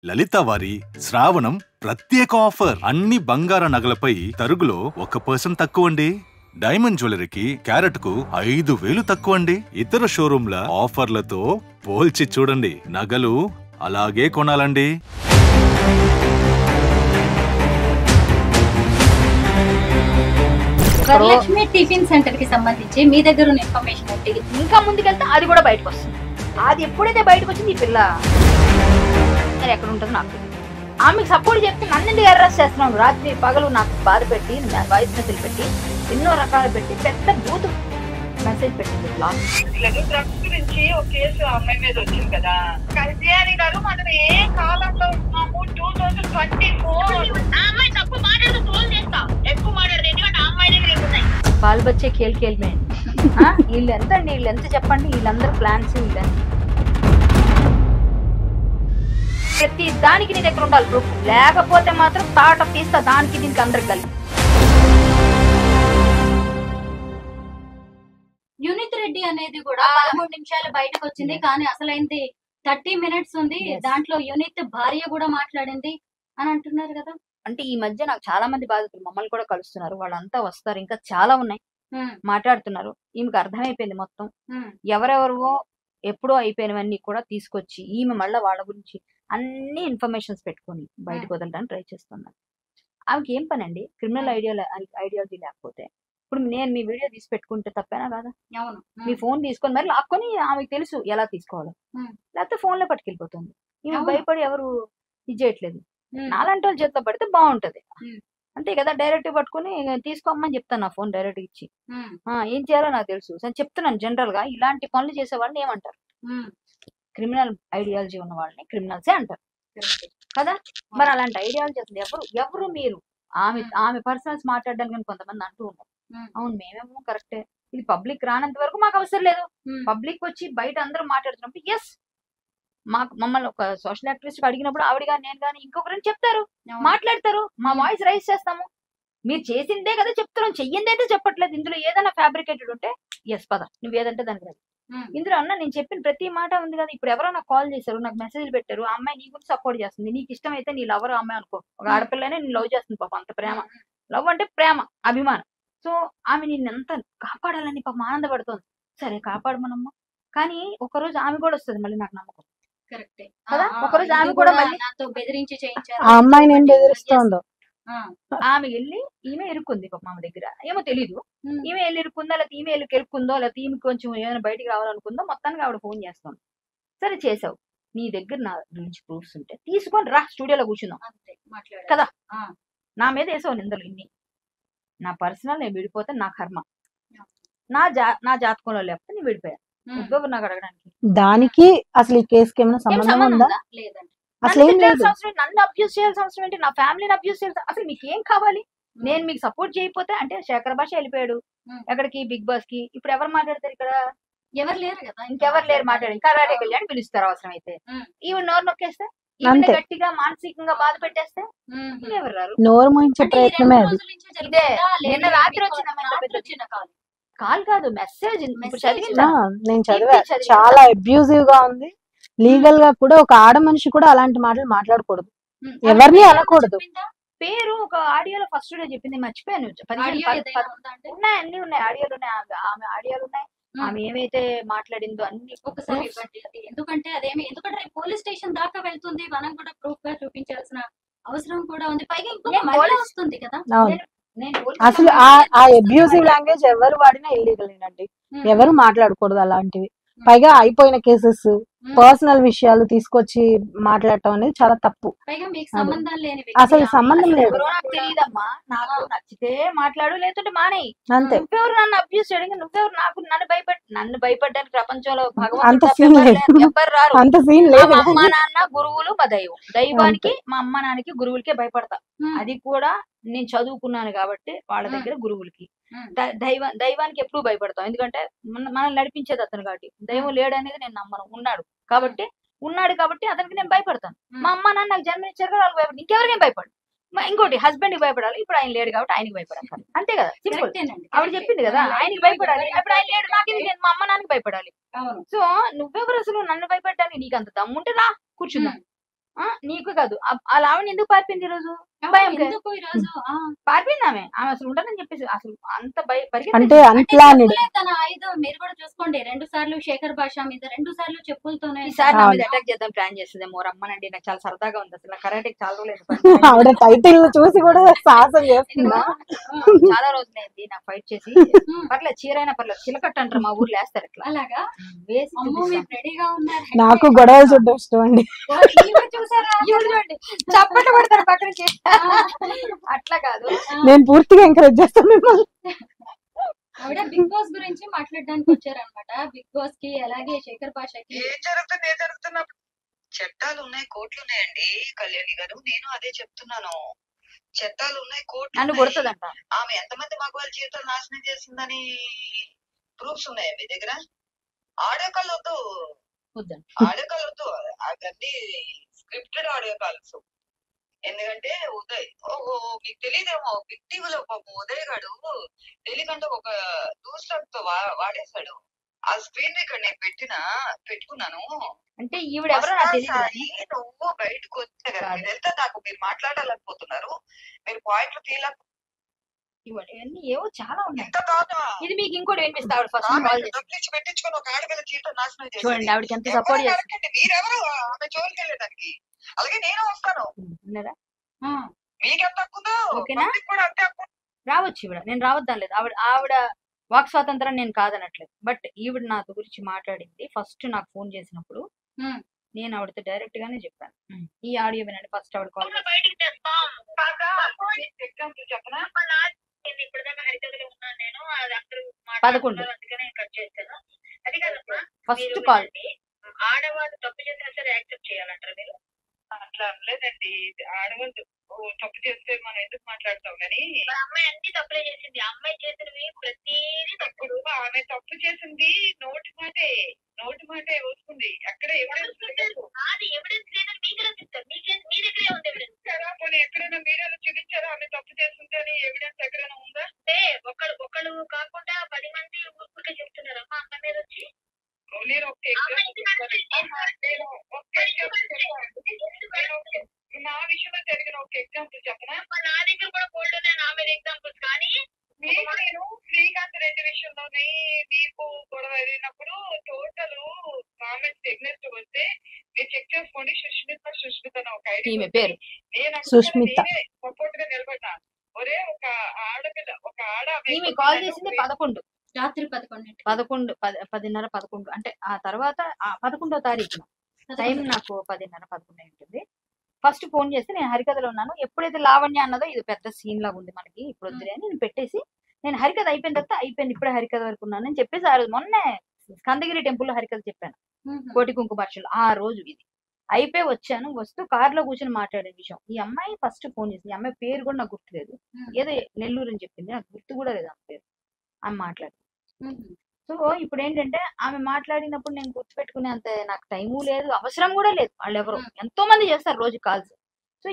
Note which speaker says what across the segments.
Speaker 1: లలిత వారి శ్రావణం ప్రత్యేక ఆఫర్. అన్ని బంగార నగలపై తరుగులో 1% తక్కువండి. డైమండ్ జ్యువెలరీకి క్యారెట్ కు 5,000 తక్కువండి. ఇతర షోరూంల ఆఫర్లతో పోల్చి చూడండి. నగలు అలాగే కొనాలండి.
Speaker 2: వరలక్ష్మి టిఫిన్ సెంటర్ కి సంబంధించి మీ దగ్గర ఉన్న ఇన్ఫర్మేషన్ ఏంటి?
Speaker 3: ఇంకా ముందుకెళ్తే అది కూడా బయటకు వస్తుంది. అది ఎప్పుడైతే బయటకు వచ్చింది ఈ పిల్ల మరి ఎక్కడ ఉంటుందో నాకు తెలియదు. ఆమెకు సపోర్ట్ చెప్తే నన్ను ఎందుకు అరెస్ట్ చేస్తున్నాను? రాత్రి పగలు నాకు బాధ పెట్టి వాయిస్ మెసేజ్ పెట్టి ఎన్నో రకాలు పెట్టి పెద్ద బూత్ మెసేజ్ పెట్టింది.
Speaker 4: డ్రగ్స్ గురించి ఒక కేసు అమ్మాయి మీద వచ్చింది కదా. కళ్యాణి గారు మనం ఏ కాలంలో ఉన్నాము? 2024. అమ్మాయి తప్పు మాట్లాడుతూ ఫోన్ చేస్తా, ఎక్కువ మాట్లాడదు. ఎందుకంటే అమ్మాయి దగ్గర ఉన్నాయి
Speaker 3: బాల్ బచ్చే కేల్ మే. వీళ్ళు ఎంత అండి? వీళ్ళు ఎంత చెప్పండి? వీళ్ళందరూ ప్లాన్స్. వీళ్ళంతా ప్రతి దానికి నీ దగ్గర ఉండాలి ప్రూఫ్. లేకపోతే మాత్రం తాట తీస్తా దానికి దీనికి అందరికి కలిపి.
Speaker 2: యునిత్ రెడ్డి అనేది కూడా 13 నిమిషాలు బయటకు వచ్చింది, కానీ అసలైంది 30 minutes ఉంది. దాంట్లో యునిత్ భార్య కూడా మాట్లాడింది అని అంటున్నారు కదా.
Speaker 3: అంటే ఈ మధ్య నాకు చాలా మంది బాధితులు మమ్మల్ని కూడా కలుస్తున్నారు. వాళ్ళంతా వస్తారు, ఇంకా చాలా ఉన్నాయి, మాట్లాడుతున్నారు. ఈమెకు అర్థమైపోయింది మొత్తం. ఎవరెవరో ఎప్పుడో అయిపోయినవన్నీ కూడా తీసుకొచ్చి ఈమె మళ్ళీ వాళ్ళ గురించి అన్ని ఇన్ఫర్మేషన్స్ పెట్టుకొని బయటకు వదలడానికి ట్రై చేస్తున్నారు. ఆమెకి ఏం పని అండి? క్రిమినల్ ఐడియాలజీ లేకపోతే ఇప్పుడు నేను మీ వీడియో తీసి పెట్టుకుంటే తప్పేనా కాదా?
Speaker 2: అవును.
Speaker 3: మీ ఫోన్ తీసుకొని మరి లాక్కొని ఆమెకు తెలుసు ఎలా తీసుకోవాలో, లేకపోతే ఫోన్ లో పట్టుకెళ్ళిపోతుంది. ఈమె భయపడి ఎవరు ఇది చేయట్లేదు. నాలాంటి వాళ్ళ చేతిలో పడితే బాగుంటది అంతే కదా. డైరెక్ట్ పట్టుకుని తీసుకోమని చెప్తాను, నా ఫోన్ డైరెక్ట్ ఇచ్చి ఏం చేయాలో నాకు తెలుసు. చెప్తున్నాను జనరల్ గా ఇలాంటి పనులు చేసే వాళ్ళని ఏమంటారు? క్రిమినల్ ఐడియాలజీ ఉన్న వాళ్ళని క్రిమినల్సే అంటారు కదా. మరి అలాంటి ఐడియాలజీ అసలు ఎవరు మీరు? ఆమె పర్సనల్స్ మాట్లాడడానికి కొంతమంది అంటూ ఉన్నారు. అవును, మేమేమో కరెక్టే, ఇది పబ్లిక్ రానంత వరకు మాకు అవసరం లేదు. పబ్లిక్ వచ్చి బయట అందరూ మాట్లాడుతున్నప్పుడు ఎస్ మమ్మల్ని ఒక సోషల్ యాక్టివిస్ట్ అడిగినప్పుడు ఆవిడ కానీ నేను కానీ ఇంకొకరిని చెప్తారు, మాట్లాడతారు, మా వాయిస్ రైజ్ చేస్తాము. మీరు చేసిందే కదా చెప్తున్నాం, చెయ్యింది అయితే చెప్పట్లేదు. ఇందులో ఏదైనా ఫ్యాబ్రికేటెడ్ ఉంటే ఎస్ పద నువ్వు ఏదంటే దానికి రాదు. ఇందులో అన్న నేను చెప్పిన ప్రతి మాట ఉంది కదా. ఇప్పుడు ఎవరో నాకు కాల్ చేశారు, నాకు మెసేజ్ పెట్టారు, ఆ అమ్మాయి నీ గురించి సపోర్ట్ చేస్తుంది, నీకు ఇష్టం అయితే నీ లవర్ అమ్మాయి అనుకో, ఒక ఆడపిల్లనే నేను లవ్ చేస్తుంది పాప, అంత ప్రేమ. లవ్ అంటే ప్రేమ, అభిమానం. సో ఆమె నిన్నెంత కాపాడాలని పాప ఆనందపడుతుంది. సరే కాపాడమనమ్మా, కానీ ఒకరోజు ఆమె కూడా వస్తుంది మళ్ళీ, నాకు నమ్మకం
Speaker 2: కరెక్టే
Speaker 3: కదా. ఒకరోజు ఆమె కూడా మళ్ళీ
Speaker 2: నాతో బెదిరించి చేయించారు.
Speaker 5: ఆ అమ్మాయిని ఏం బెదిరిస్తోందో
Speaker 3: ఆమె వెళ్ళి ఈమె ఇరుక్కుంది పాప ఆమె దగ్గర, ఏమో తెలీదు. ఈమె వెళ్ళి ఇరుక్కుందో, లేకపోతే ఈమె వెళ్ళి కెలుక్కుందో, లేకపోతే ఈమె కొంచెం ఏమైనా బయటికి రావాలనుకుందో, మొత్తానికి ఆవిడ ఫోన్ చేస్తాను. సరే చేసావు, నీ దగ్గర నా గురించి ప్రూఫ్స్ ఉంటే తీసుకొని రా, స్టూడియోలో కూర్చుందాం కదా. నా మీద వేసావు నిందలు ఇన్ని. నా పర్సనల్ నేను విడిపోతే నా కర్మ, నా జాతకంలో లేకపోతే నేను విడిపోయా. నువ్వెవరు నాకు అడగడానికి?
Speaker 5: దానికి అసలు ఈ కేసుకి ఏమైనా సంబంధం ఉందా?
Speaker 2: లేదండి.
Speaker 5: అసలు ఏం లేదు.
Speaker 3: నన్ను అబ్యూస్ చేయాల్సిన అవసరం ఏంటి? నా ఫ్యామిలీని అబ్యూస్ చేయాల్సిన అసలు మీకు ఏం కావాలి? నేను మీకు సపోర్ట్ చేయకపోతే అంటే శేఖర్ భాష వెళ్ళిపోయాడు ఎక్కడికి, బిగ్ బాస్ కి. ఇప్పుడు ఎవరు మాట్లాడతారు ఇక్కడ?
Speaker 2: ఎవరు లేరు కదా,
Speaker 3: ఇంకెవరు లేరు మాట్లాడి. కరాటే కళ్యాణ్ పిలుస్తారు అవసరం అయితే. ఈవిడ నోరు నొక్కేస్తే, ఈవిడ గట్టిగా మానసికంగా బాధ పెట్టేస్తే ఎవరు రారు?
Speaker 5: నోరు మోయించే ప్రయత్నమే అది.
Speaker 3: ఇదే నిన్న రాత్రి వచ్చిన కాల్ కాదు, మెసేజ్.
Speaker 5: నేను చదివా, చాలా అబ్యూజివ్ గా ఉంది. లీగల్ గా కూడా ఒక ఆడ మనిషి కూడా అలాంటి మాటలు మాట్లాడకూడదు, ఎవరిని అనకూడదు.
Speaker 3: పేరు ఒక ఆడియోలో ఫస్ట్ డే చెప్పింది, మర్చిపోయాను. ఉన్నాయి, అన్ని ఉన్నాయి, ఆడియోలు ఉన్నాయి, ఆమె ఆడియోలు ఉన్నాయి, ఆమె ఏమైతే మాట్లాడిందో అన్ని
Speaker 2: ఒకసారి ఇవ్వండి. ఎందుకంటే ఎందుకంటే పోలీస్ స్టేషన్ దాకా వెళ్తుంది, మనం కూడా ప్రూఫ్ గా చూపించాల్సిన అవసరం కూడా ఉంది. పైగా ఇంకో వస్తుంది కదా.
Speaker 5: అసలు ఆ అబ్యూజివ్ లాంగ్వేజ్ ఎవరు వాడినా ఇల్లీగల్ అండి, ఎవరు మాట్లాడకూడదు అలాంటివి. పైగా అయిపోయిన కేసెస్, పర్సనల్ విషయాలు తీసుకొచ్చి మాట్లాడటం అనేది చాలా తప్పు. అసలు సంబంధం లేదు.
Speaker 3: నాకు తెలియదమ్మా, నాకు నచ్చితే మాట్లాడు, లేదంటే మానేయి.
Speaker 5: అంతే.
Speaker 3: నువ్వెవరు నన్ను అబ్యూస్ చేయడానికి? నువ్వెవరు నాకు నన్ను భయపడ్డానికి? ప్రపంచంలో
Speaker 5: అంత సీన్ లేదు,
Speaker 3: ఎవరు రారు.
Speaker 5: అంత సీన్ లేదు.
Speaker 3: మా అమ్మ నాన్న గురువులు, మా దైవం. దైవానికి మా అమ్మ నాన్నకి గురువులకే భయపడతా. అది కూడా నేను చదువుకున్నాను కాబట్టి వాళ్ళ దగ్గర గురువులకి. దైవానికి ఎప్పుడు భయపడతాం, ఎందుకంటే మనల్ని నడిపించేది అతను కాబట్టి. దైవం లేడు అనేది నేను నమ్మను, ఉన్నాడు కాబట్టి అతనికి నేను భయపడతాను. మా అమ్మ నాన్న నాకు జన్మనిచ్చారు కదా, వాళ్ళకి భయపడి ఇంకెవరికేం భయపడు. ఇంకోటి హస్బెండ్ కి భయపడాలి, ఇప్పుడు ఆయన లేడు కాబట్టి ఆయనకి భయపడాలి, అంతే కదా. సింపుల్. ఆవిడ చెప్పింది కదా, ఆయనకి భయపడాలి, ఇప్పుడు ఆయన లేడు, నాకేది, నేను మా అమ్మ నాన్నకి భయపడాలి. సో నువ్వెవరు అసలు నన్ను భయపడ్డానికి? నీకు అంత దమ్ముంటే రా కూర్చుందాం. నీకు కాదు ఆ లావణ్య ఎందుకు పారిపోయింది ఈ రోజు? భయంకి.
Speaker 2: ఎందుకు ఈ రోజు
Speaker 3: పారిపోయింది ఆమె అసలు ఉంటానని చెప్పేసి అసలు అంత
Speaker 5: అంటే అన్ప్లాన్డ్.
Speaker 2: తన ఆయుధం మీరు కూడా చూసుకోండి. 2 సార్లు శేఖర్ భాష మీద, 2 సార్లు చెప్పులతోనే.
Speaker 3: ఈసారి నా మీద అటాక్ చేద్దాం ప్లాన్ చేస్తుందేమో. రమ్మనండి, నాకు చాలా సరదాగా ఉంది. అసలు కరాటేకి చాలా రోజులు
Speaker 5: ఆవిడ టైటిల్ చూసి కూడా సాహసం చేస్తుందా?
Speaker 3: చాలా రోజులైంది నాకు ఫైట్ చేసి. పర్లేదు, చీరైనా పర్లేదు, చిలకట్టు అంటారు మా ఊర్లో వేస్తారు ఇట్లా
Speaker 2: అలాగా
Speaker 3: వేసి
Speaker 2: రెడీగా ఉన్నారు.
Speaker 5: నాకు గొడవలు చూడడం ఇష్టం అండి.
Speaker 2: చూసారా?
Speaker 3: చూడండి చప్పట్లు పడతారు పక్కన. అట్లా కాదు,
Speaker 5: నేను పూర్తిగా ఎంకరేజ్ చేస్తాను మిమ్మల్ని.
Speaker 2: ఆవిడ బిగ్ బాస్ గురించి మాట్లాడడానికి వచ్చారనమాట. బిగ్ బాస్ కి అలాగే శేఖర్ భాషకి
Speaker 4: ఏం జరుగుతున్నా చట్టాలు ఉన్నాయి, కోర్టులు ఉన్నాయండి కళ్యాణి గారు. నేను అదే చెప్తున్నాను, చట్టాలు ఉన్నాయి, కోర్టులు
Speaker 3: నన్ను
Speaker 4: ఉన్నాయి.
Speaker 3: కొడుతుందంట.
Speaker 4: ఆమె ఎంతమంది మగవాళ్ళ జీవితాలు నాశనం చేసిందని ప్రూఫ్స్ ఉన్నాయా మీ దగ్గర? ఆడియో కాల్ వద్దు, ఆడియో కాల్ వద్దు, అవన్నీ స్క్రిప్టెడ్ ఆడియో కాల్స్. ఎందుకంటే ఉదయ్, ఓహో మీకు తెలియదేమో, బిగ్ టీవీలో ఉదయ్ గాడు తెలియకంటే ఒక దూసరాకు తో వాడేశాడు. ఆ స్క్రీన్ ఇక్కడ నేను పెట్టుకున్నాను.
Speaker 3: అంటే ఈవిడ ఎవరో నాకు తెలియదు.
Speaker 4: నువ్వు బయటకు వచ్చే కదా, మీరెంత నాకు మీరు మాట్లాడాలనుకుంటున్నారు, మీరు పాయింట్లు తీయాల.
Speaker 3: ఇవన్నీ ఏవో చాలా ఉన్నాయి.
Speaker 4: ఎంత కాదా
Speaker 3: ఇది మీకు ఇంకోటి వినిపిస్తా. ఆవిడ ఫస్ట్ కాల్ చేసి
Speaker 4: డబ్బులు ఇచ్చి పెట్టించుకొని ఒక ఆడపిల్ల జీవితం నాశనం చేసి
Speaker 3: చూడండి ఆవిడకి ఎంత సపోర్ట్ చేస్తుంది.
Speaker 4: మీరెవరు ఆమె జోలికి వెళ్ళేదానికి? అలాగే నేను వస్తాను, మీకెంత హక్కుందో
Speaker 3: ఓకేనా?
Speaker 4: కూడా అంతే హక్కు.
Speaker 3: రావచ్చు ఈవిడ, నేను రావద్దాం లేదు. ఆవిడ వాక్ స్వాతంత్రం నేను కాదనట్లేదు. బట్ ఈవిడ నాతో గురించి మాట్లాడింది ఫస్ట్ నాకు ఫోన్ చేసినప్పుడు. నేను ఆవిడతో డైరెక్ట్ గానే చెప్పాను, ఈ ఆడియో వినండి. ఫస్ట్ ఆవిడ కాల్
Speaker 4: బయటికి తెస్తాం ఎగ్జాంపుల్ చెప్పనా? ఇప్పుడు దాకా హరికథలో ఉన్నాను నేను, అది అందరూ
Speaker 3: 11
Speaker 4: అందుకనే కట్ చేశాను. అది కదమ్మా,
Speaker 3: ఫస్ట్ కాల్.
Speaker 4: ఆడవాళ్ళు తప్పు చేసినా సరే యాక్సెప్ట్ చేయాలంటారు మీరు? అట్లా అనలేదండి, ఆడవాళ్ళు తప్పు చేస్తే మనం ఎందుకు మాట్లాడతాం కానీ. అమ్మాయి అన్ని తప్పులే చేసింది, అమ్మాయి చేసినవి ప్రతిదీ తప్పుడు. ఆమె తప్పు చేసింది నోటి మాటే వస్తుంది, అక్కడ ఎవిడెన్స్ లేదు. అది ఎవిడెన్స్ లేదని మీకు రాసిస్తారు, మీ దగ్గరే ఉంది ఎవిడెన్స్. పోనీ ఎక్కడైనా మీడియాలో చూపించారా ఆమె తప్పు చేస్తుంటే? ఎవిడెన్స్ ఎక్కడైనా ఉందా? అంటే ఒకళ్ళు కాకుండా 10 మంది ఊరుకుంటే చెప్తున్నారమ్మా అమ్మాయి మీద వచ్చి. నేను నా విషయంలో జరిగిన ఒక ఎగ్జాంపుల్ చెప్పనా? నా దగ్గర కూడా బోల్డ్ ఉన్నాయి నా మీద ఎగ్జాంపుల్స్. కానీ నేను శ్రీకాంత్ రెడ్డి విషయంలోనే మీకు గొడవ అయినప్పుడు టోటల్ కామెంట్స్ ఎగ్నెస్ట్ వస్తే మీరు చెక్ చేసుకోండి. సుష్మిత ఒక ఐడియా పేరు, నేను సపోర్ట్ గా నిలబడ్డా. ఒరే ఒక ఆడపిల్ల, ఒక
Speaker 3: కాల్ చేసింది 11
Speaker 2: రాత్రి 11
Speaker 3: 10:30 అంటే ఆ తర్వాత 11వ తారీఖున టైం నాకు 10:30-11 ఉంటుంది. ఫస్ట్ ఫోన్ చేస్తే నేను హరికథలో ఉన్నాను. ఎప్పుడైతే లావణ్య అన్నదో ఇది పెద్ద సీన్ లాగా ఉంది మనకి, ఇప్పుడు వద్దులే అని నేను పెట్టేసి, నేను హరికథ అయిపోయిన తర్వాత అయిపోయింది ఇప్పుడే హరికథ వరకు ఉన్నాను అని చెప్పేసి ఆ రోజు మొన్నే స్కందగిరి టెంపుల్ లో హరికథ చెప్పాను, కోటి కుంకుమార్చనలు. ఆ రోజు ఇది అయిపోయి వచ్చాను. వస్తూ కార్లో కూర్చొని మాట్లాడే విషయం ఈ అమ్మాయి ఫస్ట్ ఫోన్ చేసింది. ఈ అమ్మాయి పేరు కూడా నాకు గుర్తులేదు, ఏదో నెల్లూరు అని చెప్పింది, నాకు గుర్తు కూడా లేదు ఆమె పేరు. ఆమె మాట్లాడి సో ఇప్పుడు ఏంటంటే ఆమె మాట్లాడినప్పుడు నేను గుర్తుపెట్టుకునే అంత నాకు టైము లేదు, అవసరం కూడా లేదు. వాళ్ళు ఎవరు ఎంతో మంది చేస్తారు రోజు కాల్స్. సో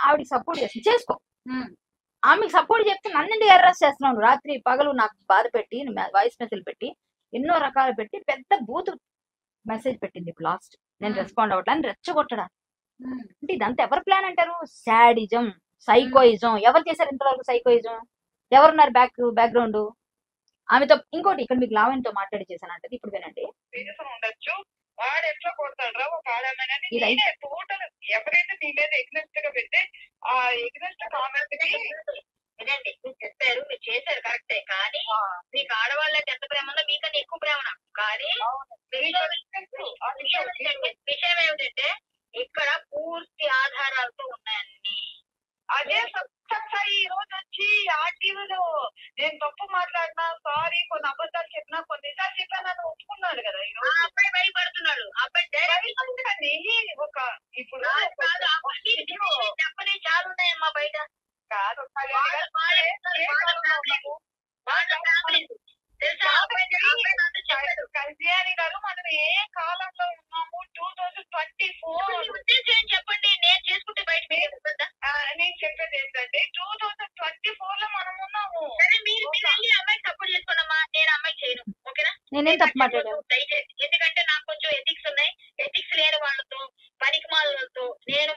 Speaker 3: ఆవిడకి సపోర్ట్ చేసి చేసుకో, ఆమెకు సపోర్ట్ చెప్తే నన్ను అరెస్ట్ చేస్తున్నాను. రాత్రి పగలు నాకు బాధ పెట్టి వాయిస్ మెసేజ్ పెట్టి ఎన్నో రకాలు పెట్టి పెద్ద బూత్ మెసేజ్ పెట్టింది. ఇప్పుడు లాస్ట్ నేను రెస్పాండ్ అవ్వట్లని రెచ్చగొట్టడానికి. అంటే ఇదంతా ఎవరి ప్లాన్ అంటారు? Sadism, psychoism. ఎవరు చేశారు ఇంతవరకు సైకోయిజం? ఎవరున్నారు బ్యాక్గ్రౌండ్? ఆమెతో ఇంకోటి ఇక్కడ మీకు లావణ్యతో మాట్లాడి చేశానంటది. ఇప్పుడు వినండి.
Speaker 4: ఉండొచ్చు వాడు ఎట్లా కొడతాడు ఒక ఆడమని టోటల్ ఎవరైతే మీ మీద ఎగ్నెస్ట్ గా పెడితే ఆ ఎగ్నెస్ట్ కామెంట్ వినండి. మీరు చెప్పారు, మీరు చేశారు కరెక్టే. కానీ మీకు ఆడవాళ్ళకి ఎంత ప్రేమ ఉందో మీకన్నా ఎక్కువ ప్రేమ నాకు. కానీ విషయం ఏమిటంటే ఇక్కడ పూర్తి ఆధారాలతో ఉన్నాయన్ని. అదే సార్ ఈ రోజు వచ్చి ఆర్టీవీలో నేను తప్పు మాట్లాడినా, సారీ, కొన్ని అబద్ధాలు చెప్పినా, కొన్ని నిజాలు చెప్పినా నన్ను ఒప్పుకున్నాడు కదా. అబ్బాయి భయపడుతున్నాడు. అబ్బాయి ఒక ఇప్పుడు చెప్పని చాలా ఉన్నాయమ్మా బయట. కాదు కళ్యాణి గారు, మనం ఏ కాలంలో ఉన్నాము? 2024 చెప్పండి. నేను చేసుకుంటే బయట నేను చెప్పేది ఏంటంటే 2024 లో మనం ఉన్నాము. మీరు వెళ్ళి అమ్మాయికి సపోర్ట్ చేసుకోండమ్మా, నేను అమ్మాయికి చేయను. ఓకేనా?
Speaker 3: నేనేం తప్పు మాట్లాడాను?
Speaker 4: దయచేసి, ఎందుకంటే నాకు కొంచెం ఎథిక్స్ ఉన్నాయి. ఎథిక్స్ లేని వాళ్ళతో, పనికి మాలతో నేను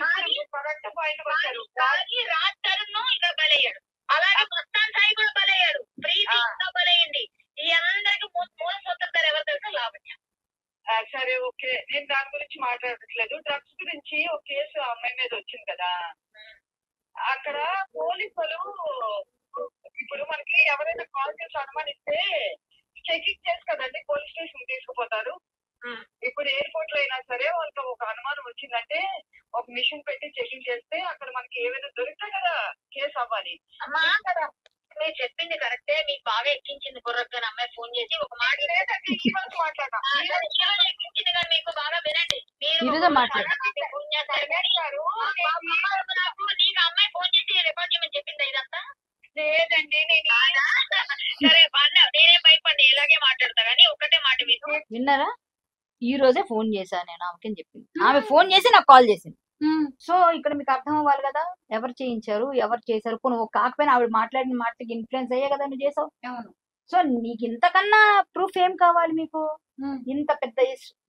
Speaker 4: కాదు కరెక్ట్ పాయింట్ వచ్చారు. తాగి రాత్రను ఇంకా బలయ్యాడు, అలాగే మస్తాన్ సాయి కూడా బలయ్యాడు, ప్రీతి ఇంకా బలయ్యింది. ఈ అందరికి మూల సూత్రధారు ఎవరు తెలుసా? లావణ్య. సరే ఓకే, నేను దాని గురించి మాట్లాడట్లేదు. డ్రగ్స్ గురించి ఒక కేసు ఆ అమ్మాయి మీద వచ్చింది కదా, అక్కడ పోలీసులు ఇప్పుడు మనకి ఎవరైనా కాల్ చేసి అనుమానిస్తే చెకింగ్ చేసి కదండి పోలీస్ స్టేషన్ తీసుకుపోతారు. ఇప్పుడు ఎయిర్పోర్ట్ లో అయినా సరే వాళ్ళకి ఒక అనుమానం వచ్చిందంటే ఒక మిషన్ పెట్టి చెకింగ్ చేస్తే అక్కడ మనకి ఏమైనా దొరికితే కదా కేసు అవ్వాలి. కదా మీరు చెప్పింది కరెక్టే, మీకు బాగా ఎక్కించింది బుర్రక్కని అమ్మాయి ఫోన్ చేసి ఒక మాట లేదంటే ఈ రోజు మాట్లాడతాం. ఎక్కించింది కానీ మీకు బాగా వినండి, మీరు మాట్లాడారు నీకు అమ్మాయి ఫోన్ చేసి రిపోర్ట్ చేయమని చెప్పింది ఇదంతా. లేదండి నేను సరే నేనే భయపడి ఇలాగే మాట్లాడతా కానీ ఒకటే మాట
Speaker 3: విన్నారా? ఈ రోజే ఫోన్ చేశాను నేను ఆమెకి అని చెప్పింది. ఆమె ఫోన్ చేసి నాకు కాల్ చేసింది. సో ఇక్కడ మీకు అర్థం అవ్వాలి కదా ఎవరు చేయించారు ఎవరు చేశారు. నువ్వు కాకపోయినా ఆవిడ మాట్లాడిన మాటకి ఇన్ఫ్లుయెన్స్ అయ్యే కదా నువ్వు చేసావు. సో నీకు ఇంతకన్నా ప్రూఫ్ ఏం కావాలి మీకు? ఇంత పెద్ద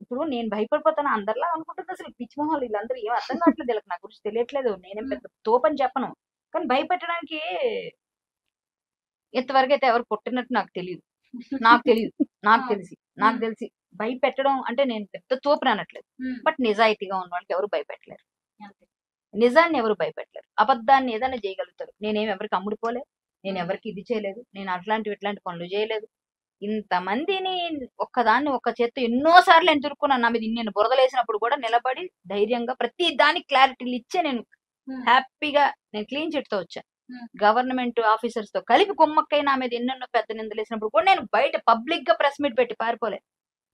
Speaker 3: ఇప్పుడు నేను భయపడిపోతాను అందరిలా అనుకుంటుంది. అసలు పిచ్చి మొహాలు వీళ్ళందరూ ఏం అర్థం కావట్లేదు, వీళ్ళకి నా గురించి తెలియట్లేదు. నేనేం పెద్ద తోపని చెప్పను, కానీ భయపెట్టడానికి ఎంతవరకు అయితే ఎవరు పుట్టినట్టు నాకు తెలియదు. నాకు తెలిసి భయపెట్టడం అంటే నేను పెద్ద తోపని అనట్లేదు, బట్ నిజాయితీగా ఉన్న వాళ్ళకి ఎవరు భయపెట్టలేరు. నిజాన్ని ఎవరు భయపెట్టలేరు, అబద్ధాన్ని ఏదైనా చేయగలుగుతారు. నేనేం ఎవరికి అమ్ముడుపోలే, నేను ఎవరికి ఇది చేయలేదు, నేను ఇట్లాంటి పనులు చేయలేదు. ఇంతమందిని ఒక్కదాన్ని ఒక్క చేత్తో ఎన్నోసార్లు నేను తిరుక్కున్నాను. నా మీద నేను బురదలేసినప్పుడు కూడా నిలబడి ధైర్యంగా ప్రతి దానికి క్లారిటీలు ఇచ్చే నేను హ్యాపీగా నేను క్లీన్ చిట్ తో వచ్చాను. గవర్నమెంట్ ఆఫీసర్స్ తో కలిపి కుమ్మక్కై నా మీద ఎన్నెన్నో పెద్ద నిందలు వేసినప్పుడు కూడా నేను బయట పబ్లిక్ గా ప్రెస్ మీట్ పెట్టి పారిపోలే,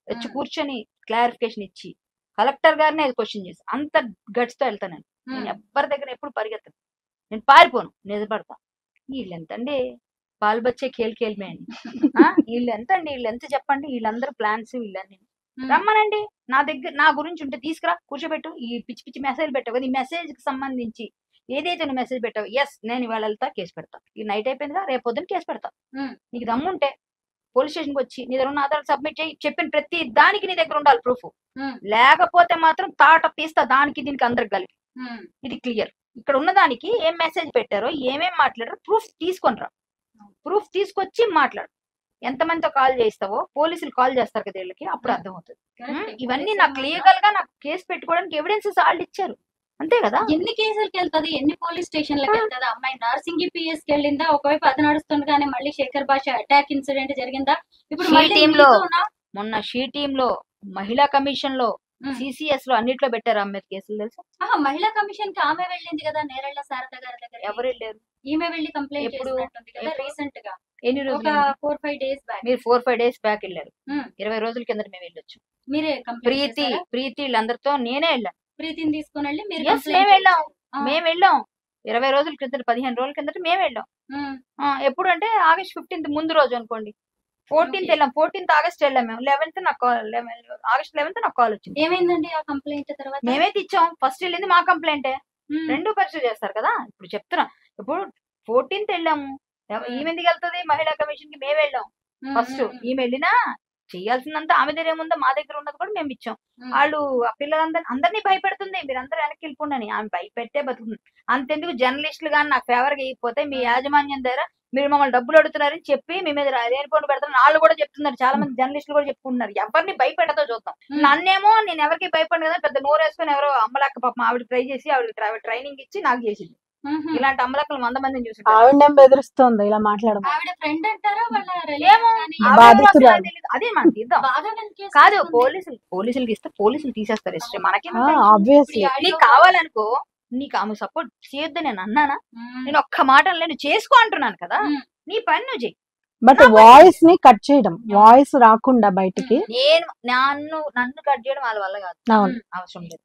Speaker 3: వచ్చి కూర్చొని క్లారిఫికేషన్ ఇచ్చి కలెక్టర్ గారిని క్వశ్చన్ చేసి అంత గట్స్ తో వెళ్తాను. నేను ఎవరి దగ్గర ఎప్పుడు పరిగెత్తను, నేను పారిపోను, నిజపడతా. వీళ్ళు ఎంతండి పాలు బచ్చే కేల్మే అండి, వీళ్ళు ఎంత అండి, వీళ్ళు ఎంత చెప్పండి, వీళ్ళందరూ ప్లాన్స్ వీళ్ళని రమ్మనండి నా దగ్గర. నా గురించి ఉంటే తీసుకురా కూర్చోబెట్టు. ఈ పిచ్చి పిచ్చి మెసేజ్ పెట్టావు కదా, ఈ మెసేజ్ కి సంబంధించి ఏదైతే నువ్వు మెసేజ్ పెట్టావు, ఎస్ నేను ఇవాళ వెళ్తా కేసు పెడతా, ఈ నైట్ అయిపోయిందిగా రేపు పొద్దున కేసు పెడతా. నీకు దమ్ముంటే పోలీస్ స్టేషన్ కి వచ్చి నీ దగ్గర ఉన్న ఆధారాలు సబ్మిట్ చేయి, చెప్పిన ప్రతి దానికి నీ దగ్గర ఉండాలి ప్రూఫ్. లేకపోతే మాత్రం తాట తీస్తా దానికి దీనికి అందరికి కలిపి. ఇది క్లియర్. ఇక్కడ ఉన్న దానికి ఏం మెసేజ్ పెట్టారో ఏమేం మాట్లాడారో ప్రూఫ్ తీసుకొని రా, ప్రూఫ్ తీసుకొచ్చి మాట్లాడు. ఎంతమందితో కాల్ చేస్తావో పోలీసులు కాల్ చేస్తారు కదా వీళ్ళకి, అప్పుడు అర్థమవుతుంది. ఇవన్నీ నాకు లీగల్ గా నాకు కేసు పెట్టుకోవడానికి ఎవిడెన్సెస్ వాళ్ళు ఇచ్చారు, అంతే కదా.
Speaker 2: ఎన్ని కేసులకి వెళ్తుంది, ఎన్ని పోలీస్ స్టేషన్లకు వెళ్తుంది అమ్మాయి? నర్సింగ్ పిఎస్ కి వెళ్ళిందా? ఒకవైపు అది నడుస్తుండగానే మళ్ళీ శేఖర్ భాష అటాక్ ఇన్సిడెంట్ జరిగిందా? ఇప్పుడు
Speaker 3: మొన్న షీ టీమ్ లో మహిళా కమిషన్ లో సిసిఎస్ లో అన్నిట్లో పెట్టారు అమ్మాయి కేసులు తెలుసా?
Speaker 2: మహిళా కమిషన్ కి ఆమె వెళ్ళింది కదా నేరళ్ళ శారద గారి దగ్గర.
Speaker 3: ఎవరు వెళ్ళారు?
Speaker 2: ఈమె వెళ్ళి కంప్లైంట్ చేసినట్టుంది కదా రీసెంట్ గా.
Speaker 3: ఎన్ని రోజులు?
Speaker 2: 4-5 days బ్యాక్.
Speaker 3: మీరు 4-5 days బ్యాక్ వెళ్ళారు. 20 రోజుల కింద మేము వెళ్ళొచ్చు.
Speaker 2: మీరే
Speaker 3: ప్రీతి వీళ్ళందరితో నేనే వెళ్ళాను.
Speaker 2: ప్రీతిని తీసుకుని వెళ్ళి మీరు
Speaker 3: మేము వెళ్ళాం 20 రోజుల కింద 15 రోజుల కిందట మేము వెళ్ళాం. ఎప్పుడు అంటే August 15th ముందు రోజు అనుకోండి. 14th వెళ్ళాం, 14th August వెళ్ళాం మేము. 11th నాకు August 11th నాకు కాల్ వచ్చింది.
Speaker 2: ఏమైందండి ఆ కంప్లైంట్? తర్వాత
Speaker 3: మేమే తెచ్చాం. ఫస్ట్ వెళ్ళింది మా కంప్లైంటే, రెండు పరిచయం చేస్తారు కదా. ఇప్పుడు చెప్తున్నా, ఇప్పుడు 14th వెళ్ళాము. ఈమె ఎందుకు వెళ్తుంది మహిళా కమిషన్ కి? మేము వెళ్ళాం ఫస్ట్. ఈమె వెళ్ళినా చెయ్యాల్సిందంతా ఆమె దగ్గర ఏముందో మా దగ్గర ఉన్నది కూడా మేము ఇచ్చాం. వాళ్ళు ఆ అందరినీ భయపెడుతుంది, మీరందరూ వెనక్కి వెళ్ళిపోండి. ఆమె భయపెట్టే బతుకుతుంది. అంతెందుకు జర్నలిస్టులు కానీ నాకు ఫేవర్ గా అయిపోతే మీ యాజమాన్యం దగ్గర మీరు మమ్మల్ని డబ్బులు అడుగుతున్నారని చెప్పి మీ మీద రేనిపోండి పెడతారు వాళ్ళు కూడా చెప్తున్నారు. చాలా మంది జర్నలిస్టులు కూడా చెప్పుకుంటున్నారు. ఎవరిని భయపెడతో చూద్దాం. నన్నేమో నేను ఎవరికి భయపడి కదా పెద్ద నోరు వేసుకుని ఎవరో అమ్మలక్క పాపం ఆవిడ ట్రై చేసి ఆవిడ ట్రైనింగ్ ఇచ్చి నాకు చేసింది. ఇలాంటి అమ్మలక్కలు 100 మందిని చూసి
Speaker 5: ఆవిడ బెదిరిస్తుంది ఇలా మాట్లాడడం.
Speaker 2: ఆవిడ ఫ్రెండ్ అంటారా
Speaker 3: అదే మనకి ఇద్దాం కాదు. పోలీసులకి ఇస్తే పోలీసులు తీసేస్తారు హిస్టరీ. మనకి నీకు కావాలనుకో, నీకు ఆమె సపోర్ట్ చేయొద్దు నేను అన్నానా? నేను ఒక్క మాట నేను చేసుకో అంటున్నాను కదా. నీ పని నువ్వు చెయ్యి.
Speaker 5: బట్ వాయిస్ ని కట్ చేయడం, వాయిస్ రాకుండా బయటికి
Speaker 3: నేను నన్ను కట్ చేయడం వాళ్ళ వల్ల కాదు, అవసరం లేదు.